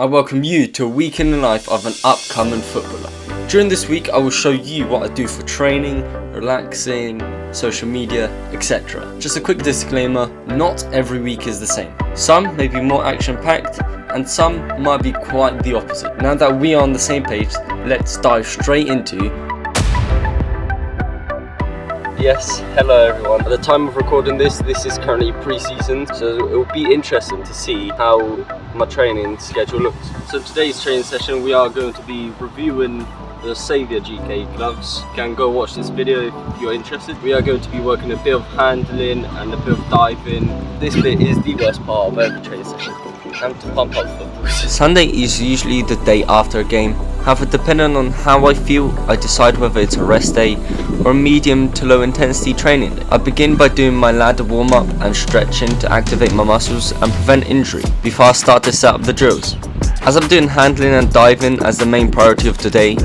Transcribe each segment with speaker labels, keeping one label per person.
Speaker 1: I welcome you to a week in the life of an upcoming footballer. During this week I will show you what I do for training, relaxing, social media, etc. Just a quick disclaimer, not every week is the same. Some may be more action packed and some might be quite the opposite. Now that we are on the same page, let's dive straight into. Yes, hello everyone. At the time of recording this is currently pre-season, so it will be interesting to see how my training schedule looks. So today's training session we are going to be reviewing the Saviour GK gloves. You can go watch this video if you're interested. We are going to be working a bit of handling and a bit of diving. This bit is the worst part of every training session. Time to pump up football. Sunday is usually the day after a game. However, depending on how I feel, I decide whether it's a rest day or a medium to low intensity training day. I begin by doing my ladder warm up and stretching to activate my muscles and prevent injury before I start to set up the drills. As I'm doing handling and diving as the main priority of today,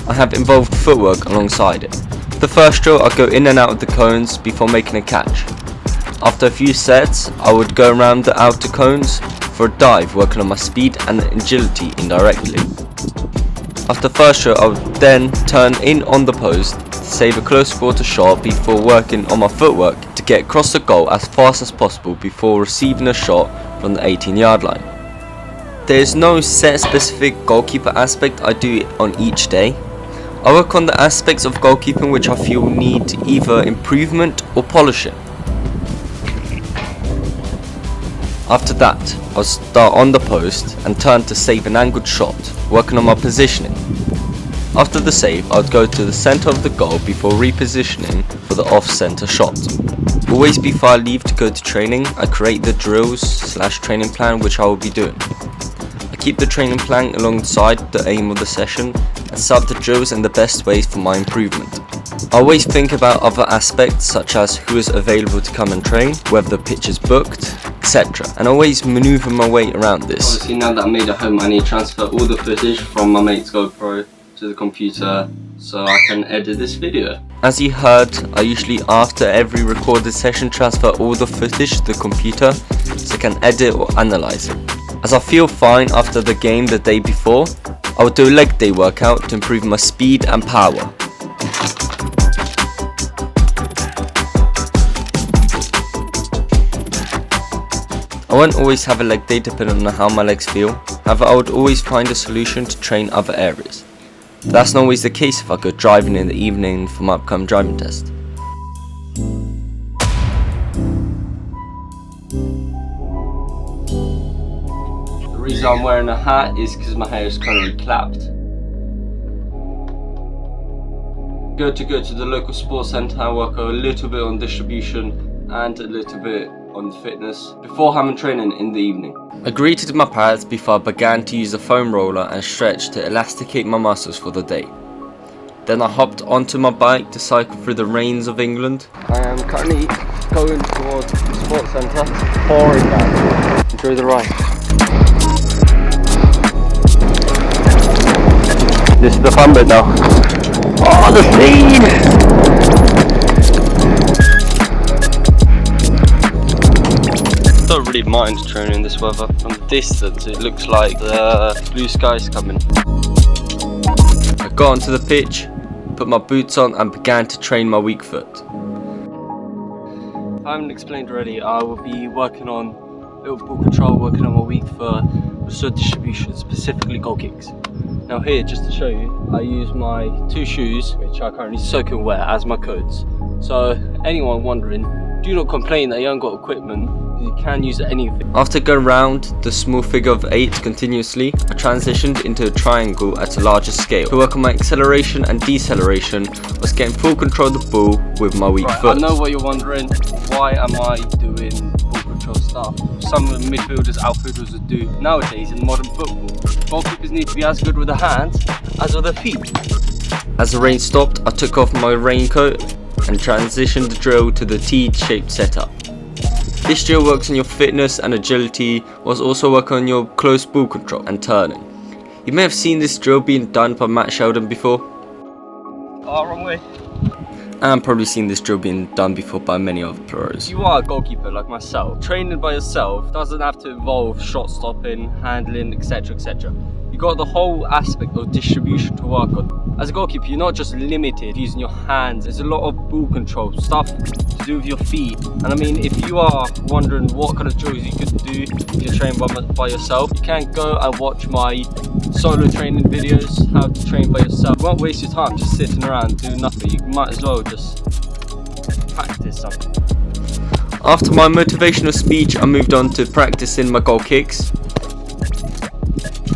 Speaker 1: I have involved footwork alongside it. For the first drill, I go in and out of the cones before making a catch. After a few sets, I would go around the outer cones for a dive, working on my speed and agility indirectly. After the first drill, I would then turn in on the post to save a close quarter shot before working on my footwork to get across the goal as fast as possible before receiving a shot from the 18-yard line. There is no set specific goalkeeper aspect I do on each day. I work on the aspects of goalkeeping which I feel need either improvement or polishing. After that, I'll start on the post and turn to save an angled shot, working on my positioning. After the save, I would go to the centre of the goal before repositioning for the off-centre shot. Always before I leave to go to training, I create the drills/training plan which I will be doing. I keep the training plan alongside the aim of the session and set up the drills in the best ways for my improvement. I always think about other aspects such as who is available to come and train, whether the pitch is booked, etc. and always manoeuvre my way around this. Obviously now that I made a home I need to transfer all the footage from my mate's GoPro to the computer so I can edit this video. As you heard, I usually after every recorded session transfer all the footage to the computer so I can edit or analyze it. As I feel fine after the game the day before, I will do a leg day workout to improve my speed and power. I won't always have a leg day depending on how my legs feel, however I would always find a solution to train other areas. But that's not always the case if I go driving in the evening for my upcoming driving test. The reason I'm wearing a hat is because my hair is currently clapped. Go to the local sports centre and work a little bit on distribution and a little bit on fitness before having training in the evening. I greeted my pads before I began to use a foam roller and stretch to elasticate my muscles for the day. Then I hopped onto my bike to cycle through the rains of England. I am currently going towards the sports centre. It's pouring down. Enjoy the ride. This is the fun bit now. Oh, the speed! I don't really mind training this weather. From a distance it looks like the blue sky's coming. I got onto the pitch, put my boots on and began to train my weak foot. If I haven't explained already, I will be working on little ball control, working on my weak foot, restored distribution, specifically goal kicks. Now here, just to show you, I use my two shoes, which are currently soaking wet, as my coats. So anyone wondering, do not complain that you haven't got equipment. You can use anything. After going round the small figure of 8 continuously, I transitioned into a triangle at a larger scale. To work on my acceleration and deceleration, I was getting full control of the ball with my weak foot. I know what you're wondering, why am I doing ball control stuff? Some of the midfielders, outfielders would do nowadays in modern football. Goalkeepers need to be as good with the hands as with their feet. As the rain stopped, I took off my raincoat and transitioned the drill to the T-shaped setup. This drill works on your fitness and agility, whilst also working on your close ball control and turning. You may have seen this drill being done by Matt Sheldon before. Oh, wrong way. and probably seen this drill being done before by many other pros. If you are a goalkeeper like myself, training by yourself doesn't have to involve shot stopping, handling, etc, etc. You got the whole aspect of distribution to work on. As a goalkeeper, you're not just limited using your hands. There's a lot of ball control, stuff to do with your feet. And I mean, if you are wondering what kind of drills you could do if you're training by yourself, you can go and watch my solo training videos, how to train by yourself. You won't waste your time just sitting around doing nothing. You might as well just practice something. After my motivational speech, I moved on to practicing my goal kicks.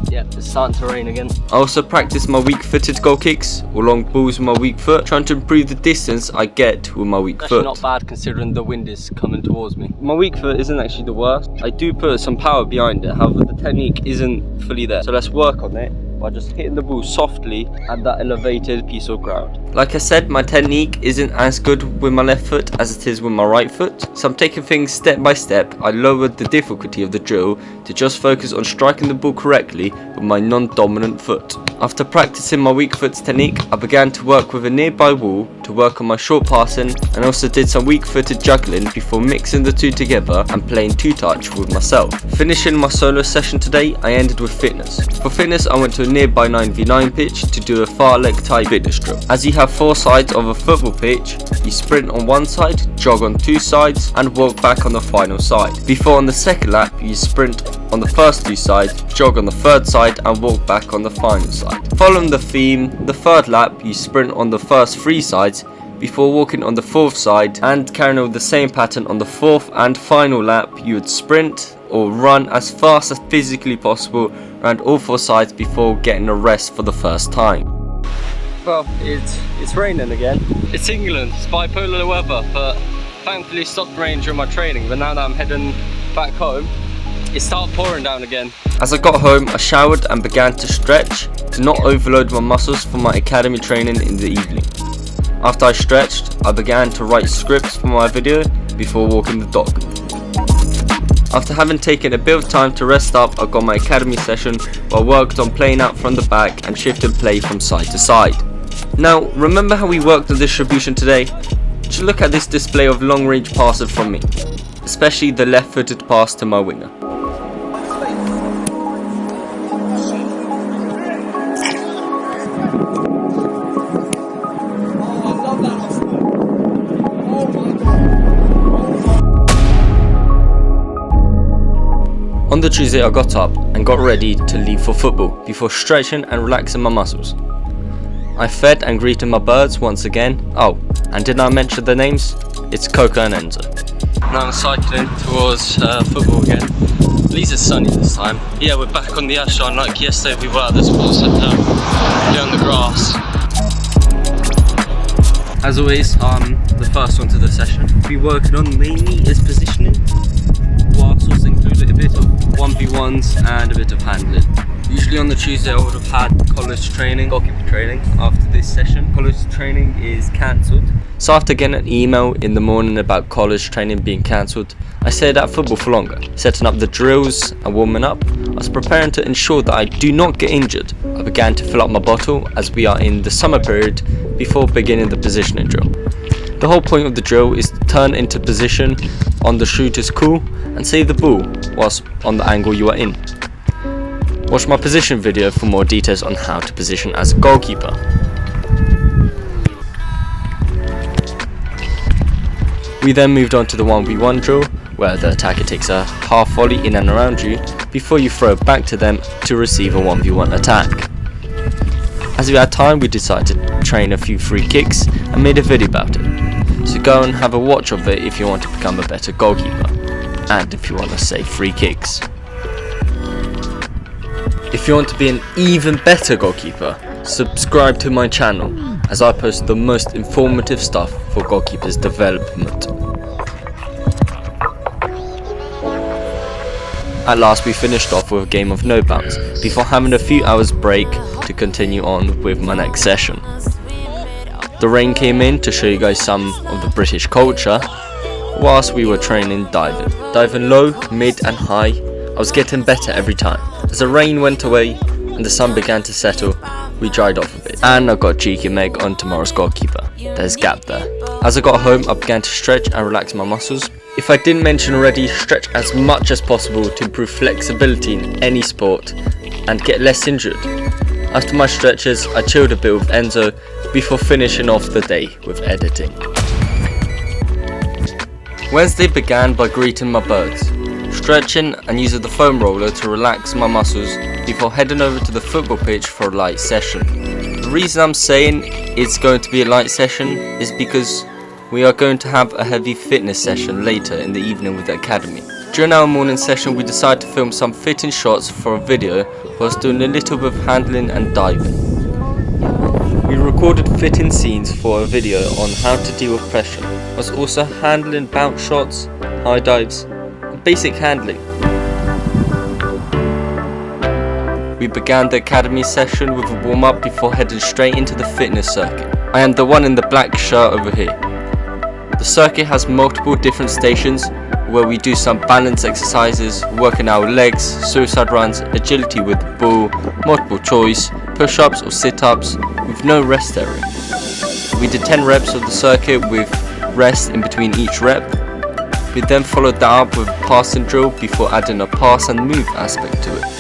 Speaker 1: Yeah, it's starting to rain again. I also practice my weak-footed goal kicks or long balls with my weak foot, trying to improve the distance I get with my weak foot. Not bad considering the wind is coming towards me. My weak foot isn't actually the worst. I do put some power behind it, however the technique isn't fully there. So let's work on it by just hitting the ball softly at that elevated piece of ground. Like I said, my technique isn't as good with my left foot as it is with my right foot, so I'm taking things step by step. I lowered the difficulty of the drill to just focus on striking the ball correctly with my non-dominant foot. After practicing my weak foot technique, I began to work with a nearby wall to work on my short passing, and also did some weak-footed juggling before mixing the two together and playing two-touch with myself. Finishing my solo session today, I ended with fitness. For fitness, I went to a nearby 9v9 pitch to do a far leg type fitness drill. As you have 4 sides of a football pitch, you sprint on one side, jog on 2 sides, and walk back on the final side. Before on the second lap, you sprint on the first 2 sides, jog on the third side, and walk back on the final side. Following the theme, the third lap, you sprint on the first 3 sides, before walking on the 4th side, and carrying on the same pattern on the 4th and final lap. You would sprint or run as fast as physically possible around all 4 sides before getting a rest for the first time. Well, it's raining again. It's England, it's bipolar weather, but thankfully it stopped raining during my training. But now that I'm heading back home, it started pouring down again. As I got home, I showered and began to stretch to not overload my muscles for my academy training in the evening. After I stretched, I began to write scripts for my video before walking the dog. After having taken a bit of time to rest up, I got my academy session where I worked on playing out from the back and shifted play from side to side. Now, remember how we worked on distribution today? Just look at this display of long range passes from me, especially the left footed pass to my winger. On the Tuesday, I got up and got ready to leave for football before stretching and relaxing my muscles. I fed and greeted my birds once again. Oh, and did I mention the names? It's Coco and Enzo. Now I'm cycling towards football again. At least it's sunny this time. Yeah, we're back on the Ashton like yesterday we were at the sports centre. Here on the grass. As always, I'm the first one to the session. What we're working on mainly is positioning, whilst also including a bit of 1v1s and a bit of handling. Usually on the Tuesday I would have had college training, goalkeeper training after this session. College training is cancelled. So after getting an email in the morning about college training being cancelled, I stayed at football for longer, setting up the drills and warming up. I was preparing to ensure that I do not get injured. I began to fill up my bottle as we are in the summer period before beginning the positioning drill. The whole point of the drill is to turn into position on the shooter's cool and save the ball whilst on the angle you are in. Watch my position video for more details on how to position as a goalkeeper. We then moved on to the 1v1 drill, where the attacker takes a half volley in and around you before you throw it back to them to receive a 1v1 attack. As we had time, we decided to train a few free kicks and made a video about it. So go and have a watch of it if you want to become a better goalkeeper, and if you want to save free kicks. If you want to be an even better goalkeeper, subscribe to my channel as I post the most informative stuff for goalkeepers' development. At last we finished off with a game of no bounce before having a few hours break to continue on with my next session. The rain came in to show you guys some of the British culture whilst we were training diving. Diving low, mid and high, I was getting better every time. As the rain went away and the sun began to settle, we dried off a bit. And I got cheeky Meg on tomorrow's goalkeeper. there's gap there. As I got home, I began to stretch and relax my muscles. If I didn't mention already, stretch as much as possible to improve flexibility in any sport and get less injured. After my stretches, I chilled a bit with Enzo before finishing off the day with editing. Wednesday began by greeting my birds, stretching and using the foam roller to relax my muscles before heading over to the football pitch for a light session. The reason I'm saying it's going to be a light session is because we are going to have a heavy fitness session later in the evening with the academy. During our morning session, we decided to film some fitting shots for a video whilst doing a little bit of handling and diving. We recorded fitting scenes for a video on how to deal with pressure, whilst also handling bounce shots, high dives, and basic handling. We began the academy session with a warm-up before heading straight into the fitness circuit. I am the one in the black shirt over here. The circuit has multiple different stations where we do some balance exercises, working our legs, suicide runs, agility with the ball, multiple choice, push-ups or sit-ups with no rest area. We did 10 reps of the circuit with rest in between each rep. We then followed that up with a passing drill before adding a pass and move aspect to it.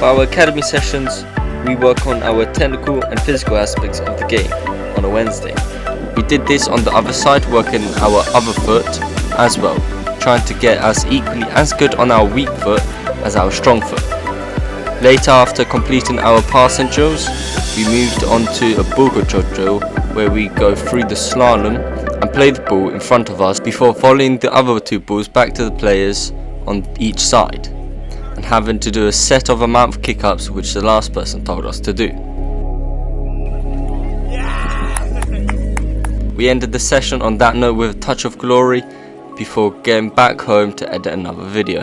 Speaker 1: For our academy sessions, we work on our technical and physical aspects of the game on a Wednesday. We did this on the other side, working our other foot as well, trying to get us equally as good on our weak foot as our strong foot. Later, after completing our passing drills, we moved on to a ball control drill where we go through the slalom and play the ball in front of us before volleying the other two balls back to the players on each side and having to do a set of amount of kick-ups which the last person told us to do. We ended the session on that note with a touch of glory before getting back home to edit another video.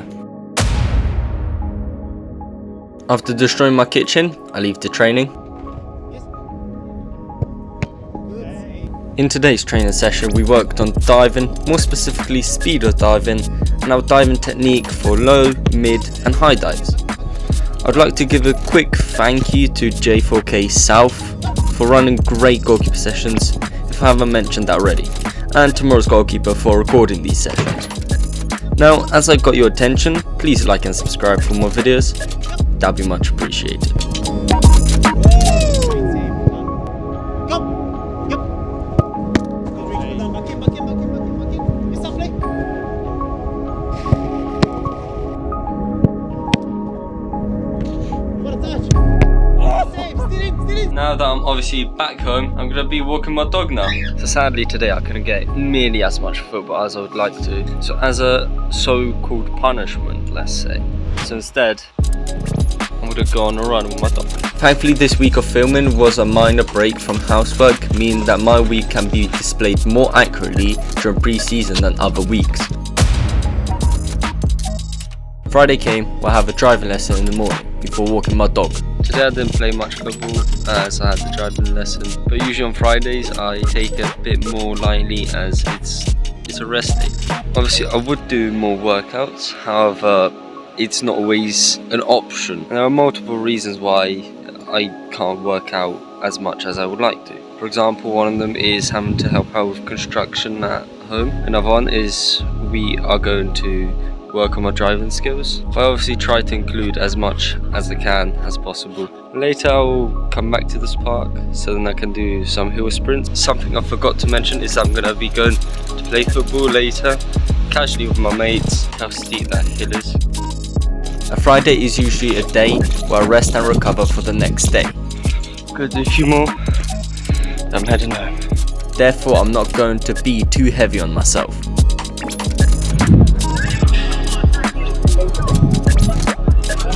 Speaker 1: After destroying my kitchen, I leave the training. In today's training session, we worked on diving, more specifically speedo diving, and our diving technique for low, mid and high dives. I'd like to give a quick thank you to J4K South for running great goalkeeper sessions, if I haven't mentioned that already, and tomorrow's goalkeeper for recording these sessions. Now, as I got your attention, please like and subscribe for more videos, that'd be much appreciated. Now that I'm obviously back home, I'm going to be walking my dog now. So sadly today I couldn't get nearly as much football as I would like to. So as a so-called punishment, let's say. So instead, I'm going to go on a run with my dog. Thankfully this week of filming was a minor break from housework, meaning that my week can be displayed more accurately during pre-season than other weeks. Friday came, we'll have a driving lesson in the morning before walking my dog. Today I didn't play much football as I had the driving lesson, but usually on Fridays I take it a bit more lightly as it's a rest day. Obviously I would do more workouts, however it's not always an option. And there are multiple reasons why I can't work out as much as I would like to. For example, one of them is having to help out with construction at home. Another one is we are going to work on my driving skills. I obviously try to include as much as I can as possible. Later I'll come back to this park so then I can do some hill sprints. Something I forgot to mention is I'm going to be going to play football later, casually with my mates, how steep that hill is. A Friday is usually a day where I rest and recover for the next day. Gonna do a few more, I'm heading home. Therefore I'm not going to be too heavy on myself.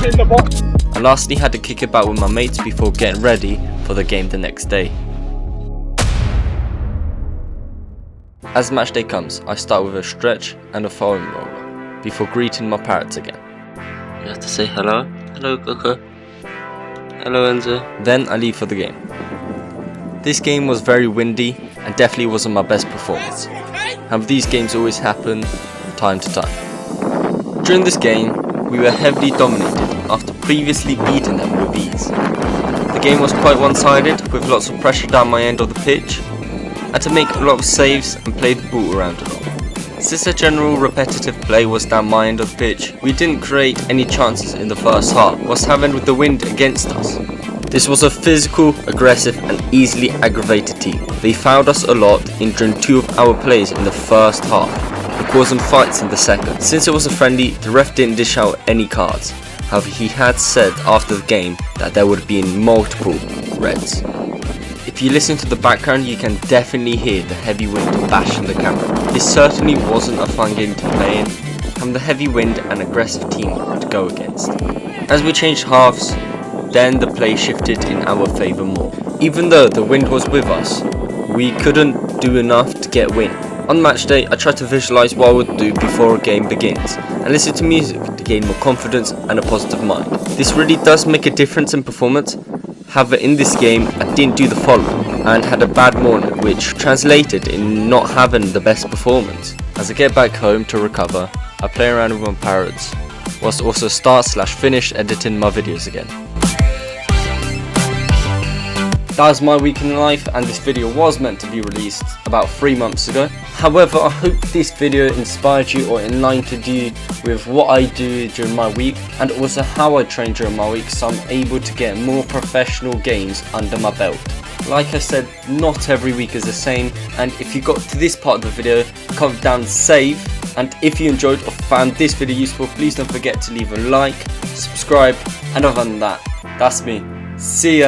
Speaker 1: I lastly had to kick about with my mates before getting ready for the game the next day. As match day comes, I start with a stretch and a foam roller before greeting my parrots again. You have to say hello. Hello Coco. Hello Enzo. Then I leave for the game. This game was very windy and definitely wasn't my best performance. However, these games always happen from time to time. During this game, we were heavily dominated after previously beaten them with ease. The game was quite one-sided, with lots of pressure down my end of the pitch. I had to make a lot of saves and play the ball around a lot. Since the general repetitive play was down my end of the pitch, we didn't create any chances in the first half. What's happened with the wind against us? This was a physical, aggressive and easily aggravated team. They fouled us a lot, injuring 2 of our players in the first half and causing fights in the second. Since it was a friendly, the ref didn't dish out any cards. However, he had said after the game that there would be multiple reds. If you listen to the background, you can definitely hear the heavy wind bashing the camera. This certainly wasn't a fun game to play in, having the heavy wind and aggressive team to go against. As we changed halves, then the play shifted in our favour more. Even though the wind was with us, we couldn't do enough to get win. On match day, I tried to visualise what I would do before a game begins and listen to music to gain more confidence and a positive mind. This really does make a difference in performance. However, in this game, I didn't do the following and had a bad morning, which translated in not having the best performance. As I get back home to recover, I play around with my parrots, whilst also start/finish editing my videos again. That was my week in life, and this video was meant to be released about 3 months ago. However, I hope this video inspired you or enlightened you with what I do during my week and also how I train during my week, so I'm able to get more professional games under my belt. Like I said, not every week is the same, and if you got to this part of the video, comment down save, and if you enjoyed or found this video useful, please don't forget to leave a like, subscribe, and other than that, that's me. See ya!